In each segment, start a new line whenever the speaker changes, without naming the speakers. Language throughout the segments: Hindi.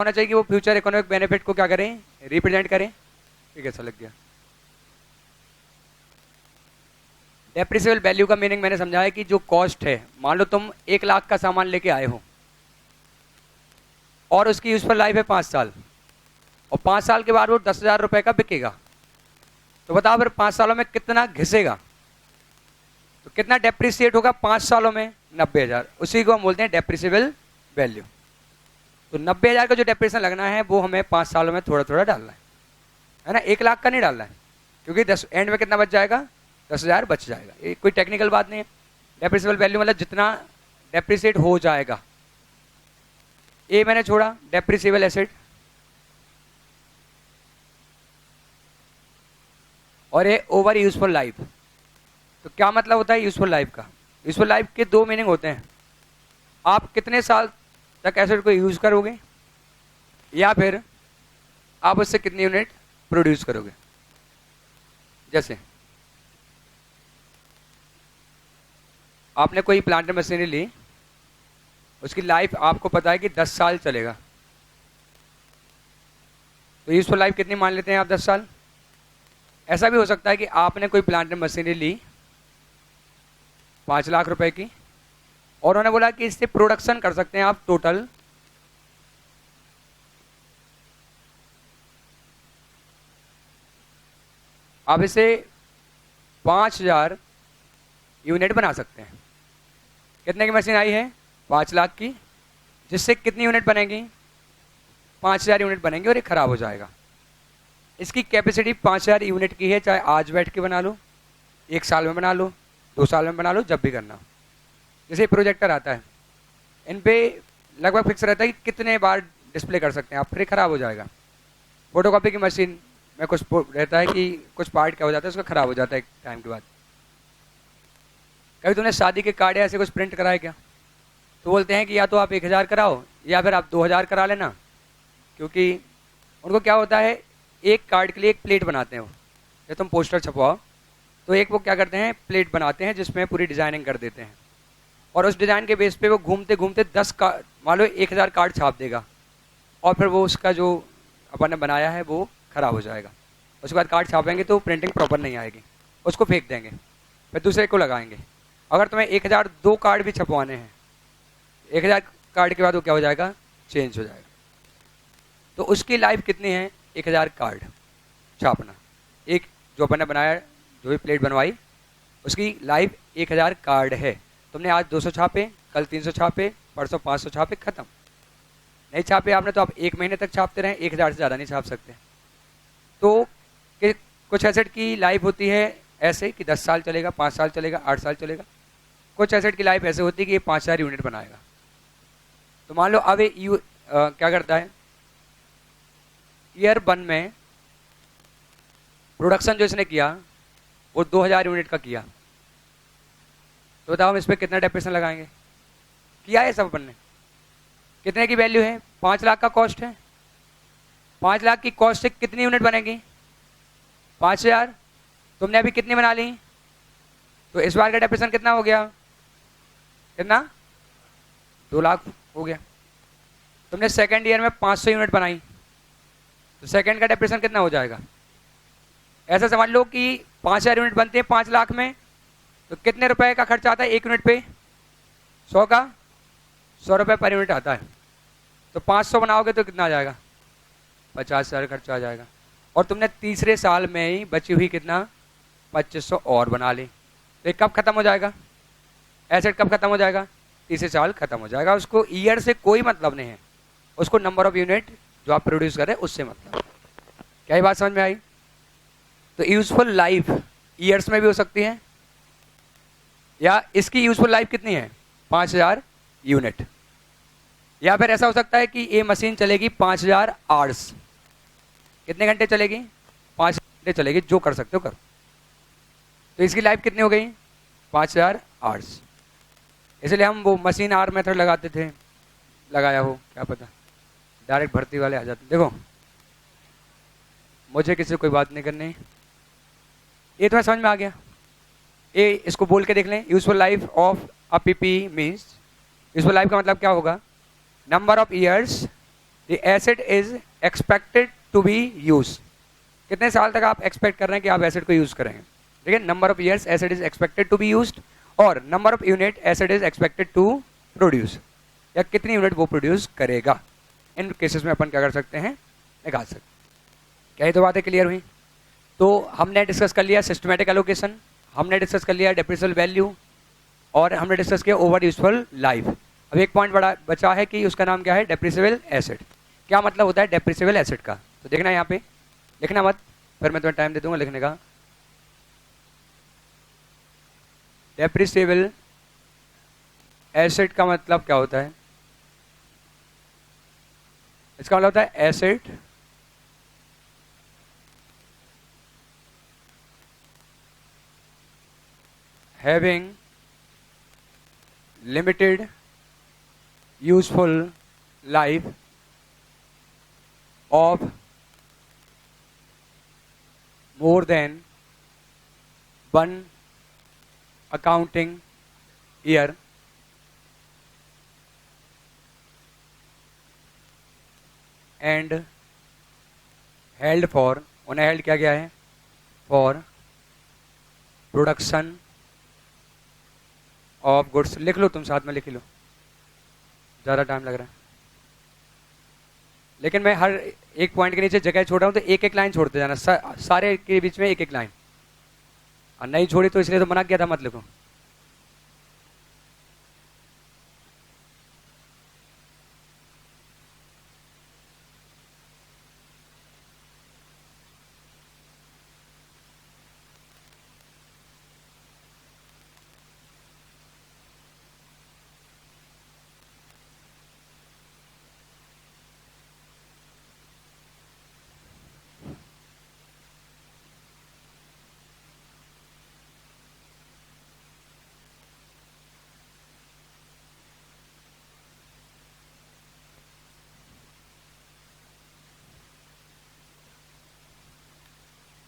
होना चाहिए कि वो फ्यूचर इकोनॉमिक बेनिफिट को क्या करें, रिप्रेजेंट करें। ठीक है, ऐसा लग गया। डेप्रिसिएबल वैल्यू का मीनिंग मैंने समझाया कि जो कॉस्ट है, मान लो तुम 1 लाख का सामान लेके आए हो और उसकी यूजफुल लाइफ है 5 साल, और 5 साल के बाद वो 10,000 रुपए का बिकेगा, तो बताओ फिर 5 सालों में कितना घिसेगा, तो कितना डेप्रिसिएट होगा 5 सालों में? 90,000। उसी को हम बोलते हैं डेप्रिसिएबल वैल्यू। तो 90,000 का जो डेप्रिसिएशन लगना है वो हमें 5 सालों में थोड़ा थोड़ा डालना है ना, 1 लाख का नहीं डालना है, क्योंकि 10 एंड में कितना बच जाएगा, 10,000 बच जाएगा। ये कोई टेक्निकल बात नहीं है। डेप्रिसिएबल वैल्यू मतलब जितना डेप्रिसिएट हो जाएगा। ए मैंने छोड़ा, डेप्रिसिएबल एसेट, और ये ओवर यूजफुल लाइफ। तो क्या मतलब होता है यूजफुल लाइफ का? यूजफुल लाइफ के दो मीनिंग होते हैं, आप कितने साल तक एसेट को यूज करोगे, या फिर आप उससे कितनी यूनिट प्रोड्यूस करोगे। जैसे आपने कोई प्लांट मशीनरी ली, उसकी लाइफ आपको पता है कि 10 साल चलेगा, तो यूजफुल लाइफ कितनी मान लेते हैं आप? 10 साल। ऐसा भी हो सकता है कि आपने कोई प्लांट मशीनरी ली 5 लाख रुपए की, और उन्होंने बोला कि इससे प्रोडक्शन कर सकते हैं आप टोटल 5,000 यूनिट बना सकते हैं। कितने की मशीन आई है? 5 लाख की, जिससे कितनी यूनिट बनेगी? 5,000 यूनिट बनेंगे, और ये खराब हो जाएगा। इसकी कैपेसिटी 5,000 यूनिट की है, चाहे आज बैठ के बना लो, 1 साल में बना लो, 2 साल में बना लो, जब भी करना हो। जैसे प्रोजेक्टर आता है, इन पे लगभग फिक्स रहता है कि कितने बार डिस्प्ले कर सकते हैं आप, फिर खराब हो जाएगा। फोटोकॉपी की मशीन में कुछ रहता है कि कुछ पार्ट क्या हो जाता है, उसका खराब हो जाता है एक टाइम के बाद। कभी तुमने शादी के कार्ड या ऐसे कुछ प्रिंट कराए क्या? तो बोलते हैं कि या तो आप 1,000 कराओ या फिर आप 2,000 करा लेना, क्योंकि उनको क्या होता है, एक कार्ड के लिए एक प्लेट बनाते हैं वो। जब तुम पोस्टर छपवाओ तो एक वो क्या करते हैं, प्लेट बनाते हैं जिसमें पूरी डिजाइनिंग कर देते हैं, और उस डिज़ाइन के बेस पे वो घूमते घूमते 10 कार्ड, मान लो 1,000 कार्ड छाप देगा, और फिर वो उसका जो अपन ने बनाया है वो खराब हो जाएगा। उसके बाद कार्ड छापेंगे तो प्रिंटिंग प्रॉपर नहीं आएगी, उसको फेंक देंगे, फिर दूसरे को लगाएंगे। अगर तुम्हें 1,002 कार्ड भी छपवाने हैं, 1,000 कार्ड के बाद वो क्या हो जाएगा, चेंज हो जाएगा। तो उसकी लाइफ कितनी है? 1,000 कार्ड छापना। एक जो अपन ने बनाया, जो भी प्लेट बनवाई, उसकी लाइफ 1,000 कार्ड है। तुमने आज 200 छापे, कल 300 छापे, परसों 500 छापे, खत्म। नहीं छापे आपने तो आप 1 महीने तक छापते रहें, 1,000 से ज़्यादा नहीं छाप सकते। तो कुछ एसेट की लाइफ होती है ऐसे कि 10 साल चलेगा, 5 साल चलेगा, 8 साल चलेगा। कुछ एसेट की लाइफ ऐसे होती है कि ये 5,000 यूनिट बनाएगा। तो मान लो अब ये क्या करता है, ईयर 1 में प्रोडक्शन जो इसने किया वो 2,000 यूनिट का किया, तो बताओ हम इस पर कितना डेप्रिसिएशन लगाएंगे? किया है सब अपन ने। कितने की वैल्यू है? 5 लाख का कॉस्ट है। 5 लाख की कॉस्ट से कितनी यूनिट बनेगी? 5,000। तुमने अभी कितनी बना ली? तो इस बार का डेप्रिसिएशन कितना हो गया? कितना? 2 लाख हो गया। तुमने सेकेंड ईयर में 500 यूनिट बनाई, तो सेकेंड का डेप्रिसिएशन कितना हो जाएगा? ऐसा समझ लो कि 5,000 यूनिट बनते हैं 5 लाख में, तो कितने रुपए का खर्चा आता है 1 यूनिट पे? 100 का, 100 रुपये पर यूनिट आता है। तो 500 बनाओगे तो कितना आ जाएगा? 50,000 खर्चा आ जाएगा। और तुमने तीसरे साल में ही बची हुई कितना? 2,500 और बना ली। तो ये कब खत्म हो जाएगा? एसेट कब खत्म हो जाएगा? तीसरे साल खत्म हो जाएगा। उसको ईयर से कोई मतलब नहीं है, उसको नंबर ऑफ यूनिट जो आप प्रोड्यूस करें उससे मतलब। क्या ये बात समझ में आई? तो यूजफुल लाइफ ईयर्स में भी हो सकती है, या इसकी यूजफुल लाइफ कितनी है? 5,000 यूनिट। या फिर ऐसा हो सकता है कि ये मशीन चलेगी 5,000 आवर्स। कितने घंटे चलेगी? 5 घंटे चलेगी, जो कर सकते हो करो। तो इसकी लाइफ कितनी हो गई? 5,000 आवर्स। इसलिए हम वो मशीन आवर मेथड लगाते थे, लगाया हो क्या पता, डायरेक्ट भर्ती वाले आ जाते। देखो मुझे किसी से कोई बात नहीं करनी, ये तुम्हें समझ में आ गया? ये इसको बोल के देख लें, useful life of a PP means, useful life का मतलब क्या होगा? Number of years the asset is expected to be use. कितने साल तक आप एक्सपेक्ट कर रहे हैं कि आप एसिड को यूज करेंगे? ठीक है, number of years acid is expected to be used, और number of unit acid is expected to produce, या कितनी यूनिट वो प्रोड्यूस करेगा। इन केसेस में अपन क्या कर सकते हैं, निकाल सकते हैं। क्या ये तो बातें क्लियर हुई? तो हमने डिस्कस कर लिया सिस्टमेटिक एलोकेशन, हमने डिस्कस कर लिया डेप्रिसिबल वैल्यू, और हमने डिस्कस किया ओवर यूजफुल लाइफ। अब एक पॉइंट बड़ा बचा है कि उसका नाम क्या है, डेप्रिसिबल एसिड। क्या मतलब होता है डेप्रिसिबल एसिड का? तो देखना यहाँ पे, लिखना मत, फिर मैं तुम्हें टाइम दे दूंगा लिखने का। डेप्रिसिबल एसिड का मतलब क्या होता है? इसका मतलब होता है acid having limited useful life of more than one accounting year and held for, उन्हें held किया गया है for production ऑफ गुड्स। लिख लो, तुम साथ में लिख लो, ज़्यादा टाइम लग रहा है। लेकिन मैं हर एक पॉइंट के नीचे जगह छोड़ रहा हूँ, तो एक एक लाइन छोड़ते जाना, सारे के बीच में एक एक लाइन। और नहीं छोड़ी तो इसलिए तो मना किया था, मत लिखो।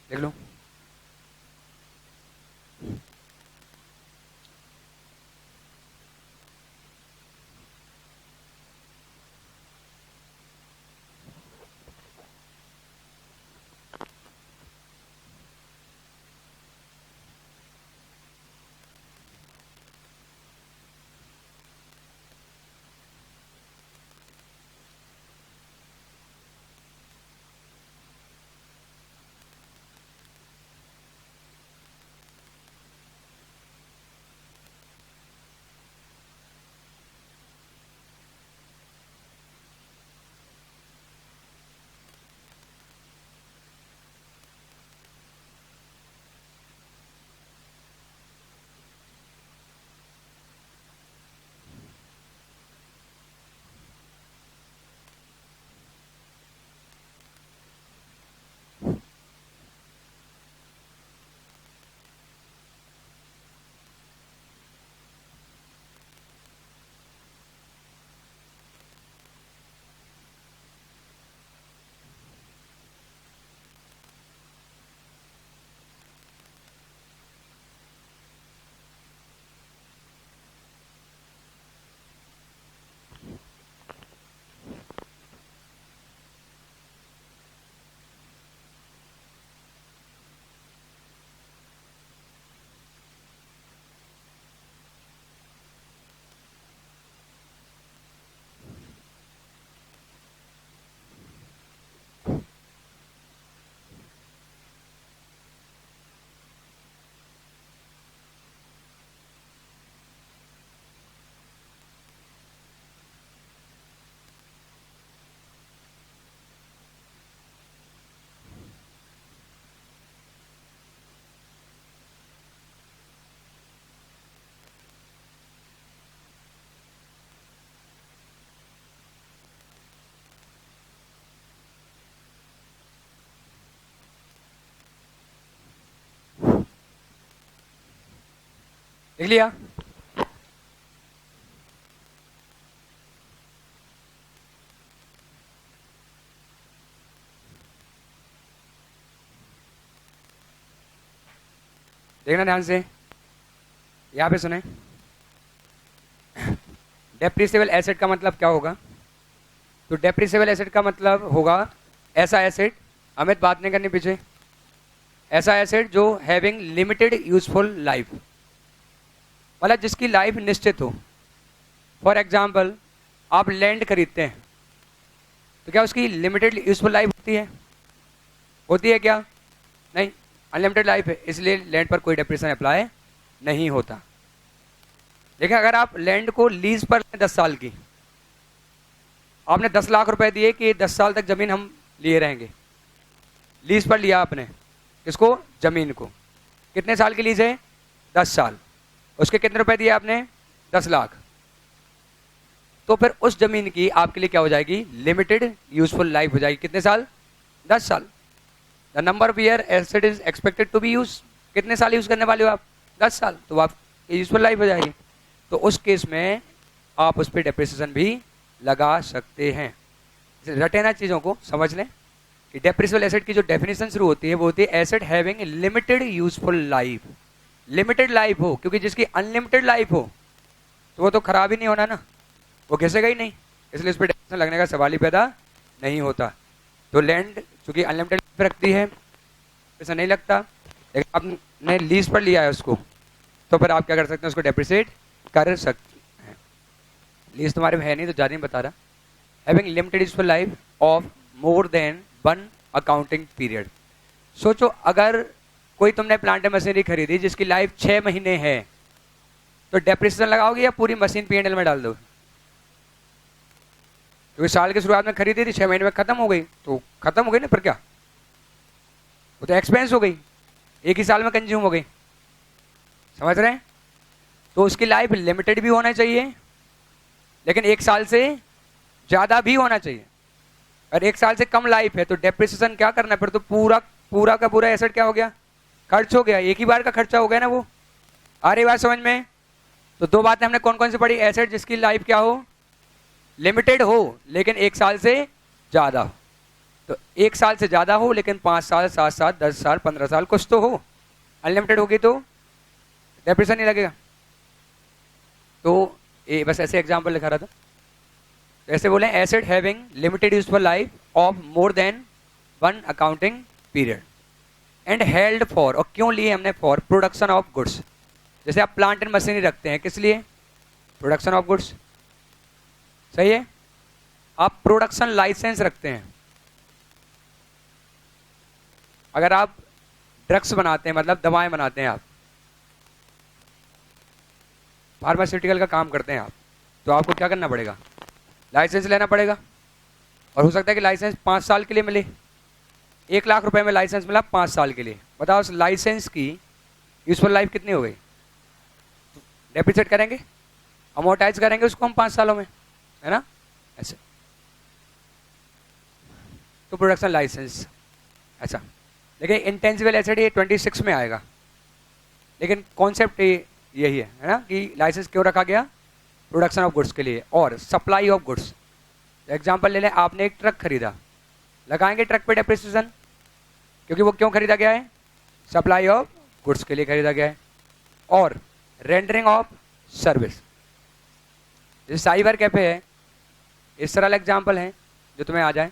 लिख लो। लिख लिया? देखना ध्यान से, यहाँ पे सुने। डेप्रिसिबल एसिड का मतलब क्या होगा? तो डेप्रिसिएबल एसेट का मतलब होगा ऐसा एसेट, अमित बात नहीं करनी पीछे, ऐसा एसेट जो हैविंग लिमिटेड यूजफुल लाइफ, मतलब जिसकी लाइफ निश्चित हो। फॉर एग्जाम्पल आप लैंड खरीदते हैं तो क्या उसकी लिमिटेड यूजफुल लाइफ होती है? होती है क्या? नहीं, अनलिमिटेड लाइफ है, इसलिए लैंड पर कोई डेप्रिसिएशन अप्लाई नहीं होता। देखिए अगर आप लैंड को लीज पर लें 10 साल की, आपने 10 लाख रुपए दिए कि 10 साल तक जमीन हम लिए रहेंगे, लीज पर लिया आपने, किसको? जमीन को। कितने साल की लीज है? 10 साल। उसके कितने रुपए दिए आपने? 10 लाख। तो फिर उस जमीन की आपके लिए क्या हो जाएगी? लिमिटेड यूजफुल लाइफ हो जाएगी। कितने साल? 10 साल। The number of year asset is expected to be use, कितने साल यूज करने वाले हो आप? 10 साल। तो आप यूजफुल लाइफ हो जाएगी। तो उस केस में आप उस पर डेप्रिसिएशन भी लगा सकते हैं। रटे ना, चीजों को समझ लें कि डेप्रिसिएबल एसेट की जो डेफिनेशन शुरू होती है वो होती है asset having limited useful life. Limited life हो, क्योंकि जिसकी अनलिमिटेड लाइफ हो तो वो तो खराब ही नहीं होना ना, वो घिसेगा ही नहीं, इसलिए उस पर डेप्रिसिएशन लगने का सवाल ही पैदा नहीं होता। तो लैंड चूंकि अनलिमिटेड लाइफ रखती है, पैसा नहीं लगता, लेकिन आपने लीज पर लिया है उसको, तो फिर आप क्या कर सकते हैं? उसको डेप्रिसिएट कर सकते हैं। लीज तुम्हारे में है नहीं तो ज़्यादा नहीं बता रहा। Having limited useful life of more than 1 accounting period. सोचो अगर कोई तुमने प्लांट मशीनरी खरीदी जिसकी लाइफ 6 महीने है, तो डेप्रिसिएशन लगाओगे या पूरी मशीन P&L में डाल दो? क्योंकि साल की शुरुआत में खरीदी थी, 6 महीने में खत्म हो गई, तो खत्म हो गई ना, फिर क्या? वो तो एक्सपेंस हो गई, एक ही साल में कंज्यूम हो गई। समझ रहे हैं? तो उसकी लाइफ लिमिटेड भी होना चाहिए, लेकिन 1 साल से ज्यादा भी होना चाहिए। अगर 1 साल से कम लाइफ है तो डेप्रिसिएशन क्या करना है? फिर तो पूरा का पूरा एसेट क्या हो गया? खर्च हो गया, एक ही बार का खर्चा हो गया ना वो। आ रही बात समझ में? तो 2 बातें हमने कौन कौन सी पढ़ी? एसेट जिसकी लाइफ क्या हो? लिमिटेड हो, लेकिन 1 साल से ज्यादा हो। तो 1 साल से ज्यादा हो लेकिन 5 साल, 7 साल, 10 साल, 15 साल कुछ तो हो। अनलिमिटेड होगी तो डेप्रिसिएशन नहीं लगेगा। तो ये बस ऐसे एग्जांपल लिखा रहा था। ऐसे बोले asset having limited useful life of more than 1 accounting period and held for, और क्यों लिए हमने? For production of goods. जैसे आप प्लांट एंड मशीनरी रखते हैं, किस लिए? Production of goods. सही है? आप प्रोडक्शन लाइसेंस रखते हैं। अगर आप ड्रग्स बनाते हैं, मतलब दवाएं बनाते हैं, आप फार्मास्यूटिकल का काम करते हैं आप, तो आपको क्या करना पड़ेगा? लाइसेंस लेना पड़ेगा। और हो सकता है कि लाइसेंस 5 साल के लिए मिले। 1 लाख रुपए में लाइसेंस मिला 5 साल के लिए। बताओ उस लाइसेंस की यूजफुल लाइफ कितनी हो गई? डेप्रिसिएट करेंगे, अमोर्टाइज करेंगे उसको हम 5 सालों में, है ना? ऐसे। तो प्रोडक्शन लाइसेंस ऐसा। देखिए इंटेंजिबल एसेट ये 26 में आएगा, लेकिन कॉन्सेप्ट यही है ना, कि लाइसेंस क्यों रखा गया? प्रोडक्शन ऑफ गुड्स के लिए। और सप्लाई ऑफ गुड्स, एग्जांपल ले लें, आपने एक ट्रक खरीदा, लगाएंगे ट्रक पे डेप्रिसिएशन, क्योंकि वो क्यों खरीदा गया है? सप्लाई ऑफ गुड्स के लिए खरीदा गया है। और रेंडरिंग ऑफ सर्विस, जैसे साइबर कैफे है, इस सरल एग्जांपल है जो तुम्हें आ जाए।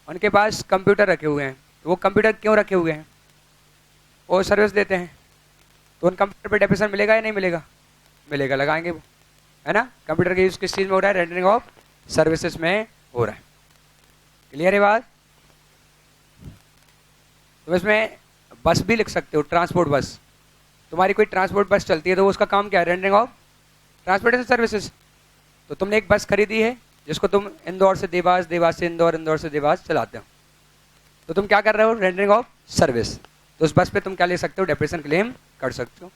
उनके पास कंप्यूटर रखे हुए हैं, तो वो कंप्यूटर क्यों रखे हुए हैं? वो सर्विस देते हैं, तो उन कंप्यूटर पे डेप्रिसिएशन मिलेगा या नहीं मिलेगा? मिलेगा, लगाएंगे वो, है ना? कंप्यूटर का यूज किस चीज में हो रहा है? रेंडरिंग ऑफ सर्विसेज में हो रहा है। क्लियर है बात? तुम इसमें बस भी लिख सकते हो, ट्रांसपोर्ट बस। तुम्हारी कोई ट्रांसपोर्ट बस चलती है तो उसका काम क्या है? Rendering of transportation services. तो तुमने एक बस खरीदी है जिसको तुम इंदौर से देवास, देवास से इंदौर, इंदौर से देवास चलाते हो, तो तुम क्या कर रहे हो? Rendering of service. तो उस बस पे तुम क्या ले सकते हो? डेप्रिसिएशन क्लेम कर सकते हो।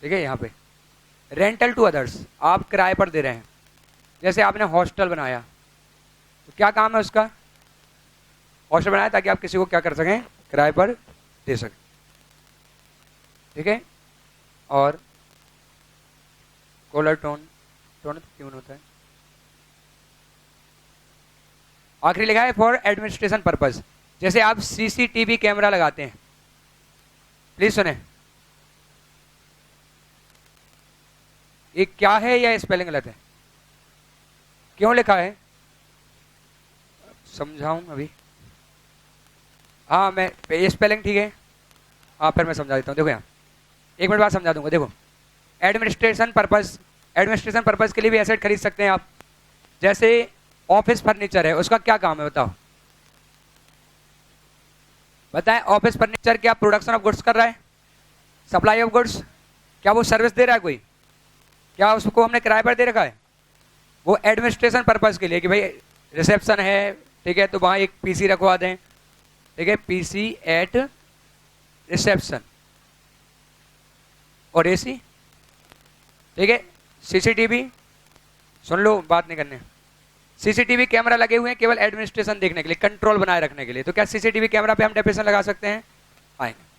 ठीक है? यहाँ पे रेंटल टू अदर्स, आप किराए पर दे रहे हैं। जैसे आपने हॉस्टल बनाया, तो क्या काम है उसका? हॉस्टल बनाया ताकि आप किसी को क्या कर सकें? किराए पर दे सकें। ठीक है? और कॉलर टोन, टोन ट्यून होता है। आखिरी लिखा है फॉर एडमिनिस्ट्रेशन पर्पज। जैसे आप CCTV कैमरा लगाते हैं, प्लीज सुने, ये क्या है या स्पेलिंग गलत है? क्यों लिखा है? समझाऊं अभी? हाँ, मैं ये स्पेलिंग ठीक है। हाँ, फिर मैं समझा देता हूँ। देखो यहाँ, एक मिनट बाद समझा दूंगा। देखो, एडमिनिस्ट्रेशन पर्पस के लिए भी एसेट खरीद सकते हैं आप। जैसे ऑफिस फर्नीचर है, उसका क्या काम है बताओ? बताएं, ऑफिस फर्नीचर क्या प्रोडक्शन ऑफ गुड्स कर रहा है? Supply of goods? क्या वो सर्विस दे रहा है कोई? क्या उसको हमने किराए पर दे रखा है? वो एडमिनिस्ट्रेशन पर्पस के लिए कि भाई रिसेप्शन है, ठीक है, तो वहाँ एक पीसी रखवा दें, ठीक है, पीसी एट रिसेप्शन, और एसी, ठीक है। सीसीटीवी, सुन लो, बात नहीं करने। सीसीटीवी कैमरा लगे हुए हैं केवल एडमिनिस्ट्रेशन देखने के लिए, कंट्रोल बनाए रखने के लिए। तो क्या सीसीटीवी कैमरा पे हम डेफिनेशन लगा सकते हैं? आएंगे।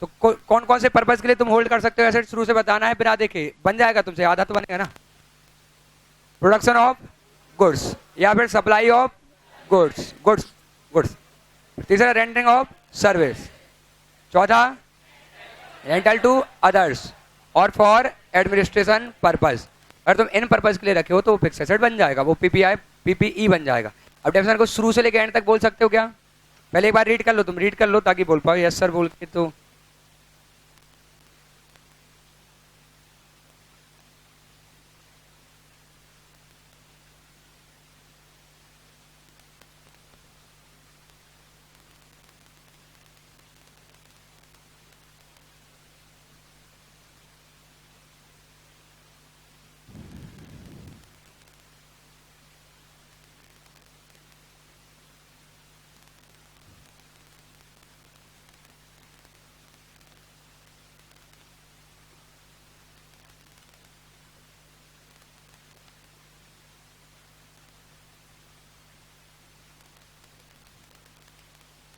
तो कौन कौन से पर्पस के लिए तुम होल्ड कर सकते हो एसेट, शुरू से बताना है, बिना देखे बन जाएगा तुमसे, आधा तो बनेगा ना। प्रोडक्शन ऑफ गुड्स या फिर सप्लाई ऑफ गुड्स, गुड्स। तीसरा रेंडरिंग ऑफ सर्विस। चौथा रेंटल टू अदर्स और फॉर एडमिनिस्ट्रेशन पर्पस। अगर तुम इन पर्पस के लिए रखे हो तो वो फिक्स एसेट बन जाएगा, वो पीपीई बन जाएगा। अब डेफिनेशन को शुरू से लेकर एंड तक बोल सकते हो क्या? पहले एक बार रीड कर लो, तुम रीड कर लो ताकि बोल पाओ यस सर बोल के। तो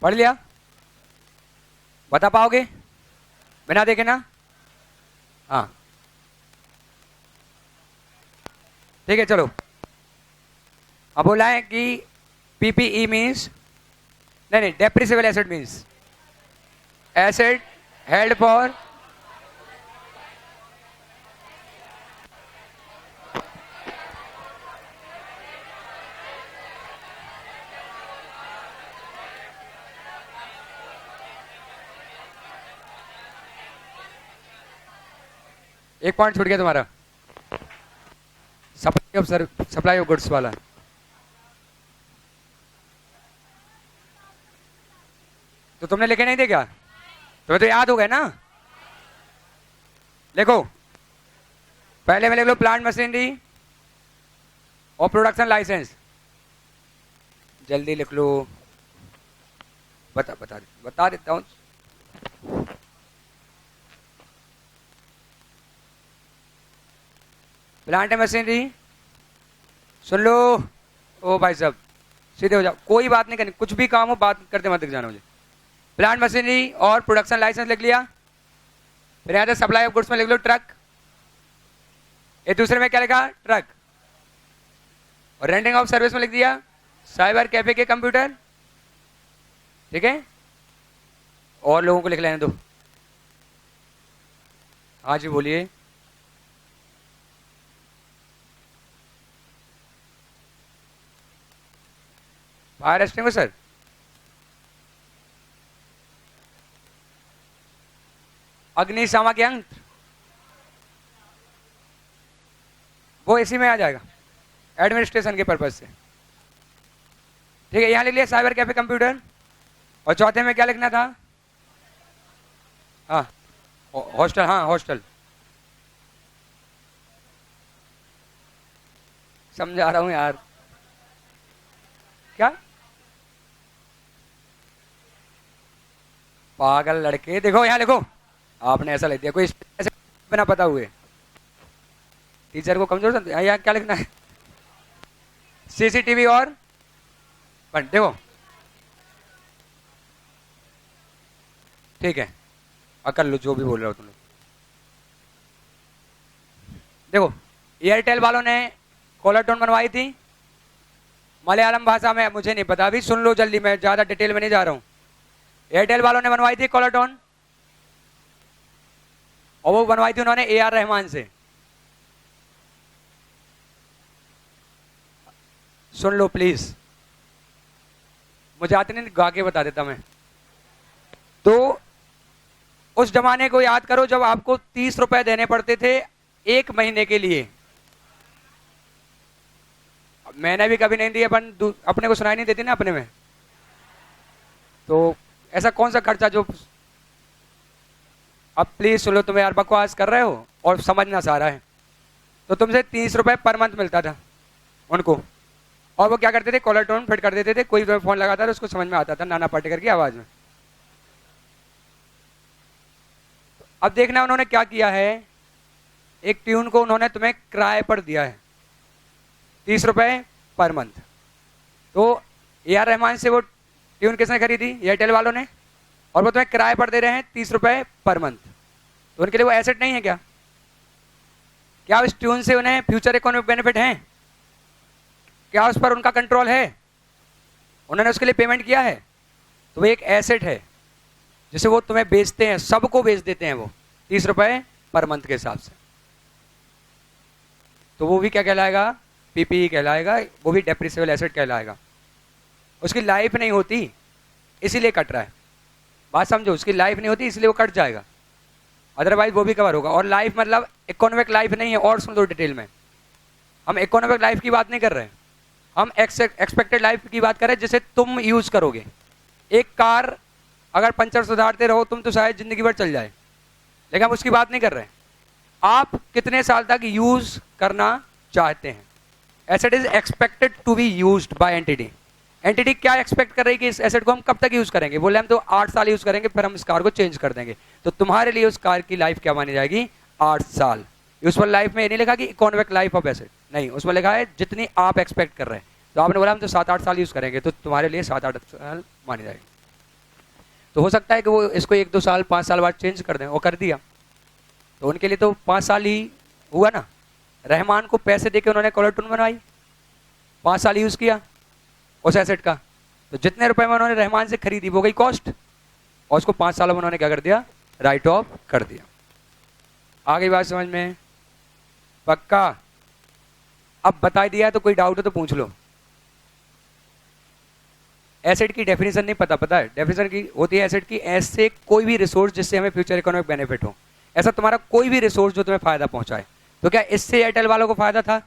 पढ़ लिया? बता पाओगे बिना देखे ना? हाँ, ठीक है, चलो। अब बोला है कि पीपीई मीन्स, नहीं, depreciable asset means asset held for, एक पॉइंट छूट गया तुम्हारा, सप्लाई ऑफ गुड्स वाला। तो तुमने लिखे नहीं थे क्या? तुम्हें तो याद हो गया ना? लिखो, पहले में लिख लो प्लांट मशीनरी और प्रोडक्शन लाइसेंस। जल्दी लिख लो, बता देता हूं। प्लांट मशीनरी, सुन लो। ओ भाई साहब, सीधे हो जाओ, कोई बात नहीं करनी, कुछ भी काम हो बात करते मत दिख जाना मुझे। प्लांट मशीनरी और प्रोडक्शन लाइसेंस लिख लिया। फिर यहाँ सप्लाई ऑफ गुड्स में लिख लो ट्रक। ये दूसरे में क्या लिखा? ट्रक। और रेंटिंग ऑफ सर्विस में लिख दिया साइबर कैफे के कंप्यूटर, ठीक है। और लोगों को लिख लेने दो। हाँ जी बोलिए। फायर एक्सटिंग्विशर, अग्निशामक यंत्र, वो इसी में आ जाएगा एडमिनिस्ट्रेशन के पर्पज से, ठीक है। यहां लिख लिया साइबर कैफे कंप्यूटर। और चौथे में क्या लिखना था? हाँ, हॉस्टल। हाँ, हॉस्टल समझा रहा हूं यार। क्या पागल लड़के, देखो यहाँ लिखो, आपने ऐसा लिख दिया कोई ऐसे बिना पता हुए। टीचर को कमजोर समझे। यहाँ क्या लिखना है? सीसीटीवी और बंद। देखो, ठीक है, अकल लो जो भी बोल रहे हो तुम लोग। देखो, एयरटेल वालों ने कॉलर टोन बनवाई थी मलयालम भाषा में, मुझे नहीं पता, अभी सुन लो जल्दी, मैं ज्यादा डिटेल में नहीं जा रहा हूं। एयरटेल वालों ने बनवाई थी कॉलर टोन, और वो बनवाई थी उन्होंने ए आर रहमान से। सुन लो प्लीज, मुझे आते नहीं, गा के बता देता मैं। तो उस जमाने को याद करो जब आपको 30 रुपए देने पड़ते थे 1 महीने के लिए। मैंने भी कभी नहीं दिए, अपन अपने को सुनाई नहीं देती ना अपने में। तो ऐसा कौन सा खर्चा जो, अब प्लीज सुनो, तुम यार बकवास कर रहे हो और समझना चाह रहा है। तो तुमसे 30 रुपए पर मंथ मिलता था उनको, और वो क्या करते थे, कॉलर टोन फिट कर देते थे। कोई तुम्हें फोन लगाता था उसको समझ में आता था नाना पाटेकर की आवाज में। अब देखना उन्होंने क्या किया है, एक ट्यून को उन्होंने तुम्हें किराए पर दिया है 30 रुपए पर मंथ। तो ए.आर. रहमान से वो ट्यून किसने खरीदी, एयरटेल वालों ने, और वो तुम्हें किराए पर दे रहे हैं 30 रुपए पर मंथ। तो उनके लिए वो एसेट नहीं है क्या? क्या उस ट्यून से उन्हें फ्यूचर इकोनॉमिक बेनिफिट है? क्या उस पर उनका कंट्रोल है? उन्होंने उसके लिए पेमेंट किया है? तो वो एक एसेट है जिसे वो तुम्हें बेचते हैं, सबको बेच देते हैं वो 30 रुपए पर मंथ के हिसाब से। तो वो भी क्या कहलाएगा, पीपीई कहलाएगा, वो भी डेप्रिसिएबल एसेट कहलाएगा। उसकी लाइफ नहीं होती इसीलिए कट रहा है, बात समझो, उसकी लाइफ नहीं होती इसलिए वो कट जाएगा, अदरवाइज वो भी कवर होगा। और लाइफ मतलब इकोनॉमिक लाइफ नहीं है, और सुन लो डिटेल में, हम इकोनॉमिक लाइफ की बात नहीं कर रहे हैं, हम एक्सपेक्टेड लाइफ की बात कर रहे हैं जिसे तुम यूज करोगे। एक कार अगर पंचर सुधारते रहो तुम तो शायद जिंदगी भर चल जाए, लेकिन हम उसकी बात नहीं कर रहे हैं। आप कितने साल तक यूज करना चाहते हैं? Asset is expected to be used by entity. Entity क्या एक्सपेक्ट कर रही है कि इस एसेट को हम कब तक यूज करेंगे? बोले हम तो 8 साल यूज करेंगे, फिर हम इस कार को चेंज कर देंगे। तो तुम्हारे लिए उस कार की लाइफ क्या मानी जाएगी? 8 साल। यूजफुल लाइफ में ये नहीं लिखा कि इकोनॉमिक लाइफ ऑफ एसेट, नहीं, उसमें लिखा है जितनी आप एक्सपेक्ट कर रहे हैं। तो आपने बोला हम तो 7-8 साल यूज करेंगे, तो तुम्हारे लिए 7-8 साल मानी जाएगी। तो हो सकता है कि वो इसको 1-2 साल 5 साल बाद चेंज कर दें, वो कर दिया तो उनके लिए तो 5 साल ही हुआ ना। रहमान को पैसे देके उन्होंने कॉलर टून बनवाई, 5 साल यूज किया उस एसेट का, तो जितने रुपए में उन्होंने रहमान से खरीदी वो गई कॉस्ट, और उसको 5 सालों में उन्होंने क्या कर दिया, राइट ऑफ कर दिया। आ गई बात समझ में? पक्का? अब बता दिया तो कोई डाउट हो तो पूछ लो। एसेट की डेफिनेशन नहीं पता है? डेफिनेशन की होती है एसेट की, ऐसे कोई भी रिसोर्स जिससे हमें फ्यूचर इकोनॉमिक बेनिफिट हो, ऐसा तुम्हारा कोई भी रिसोर्स जो तुम्हें फायदा पहुंचाए। तो क्या इससे एयरटेल वालों को फायदा था?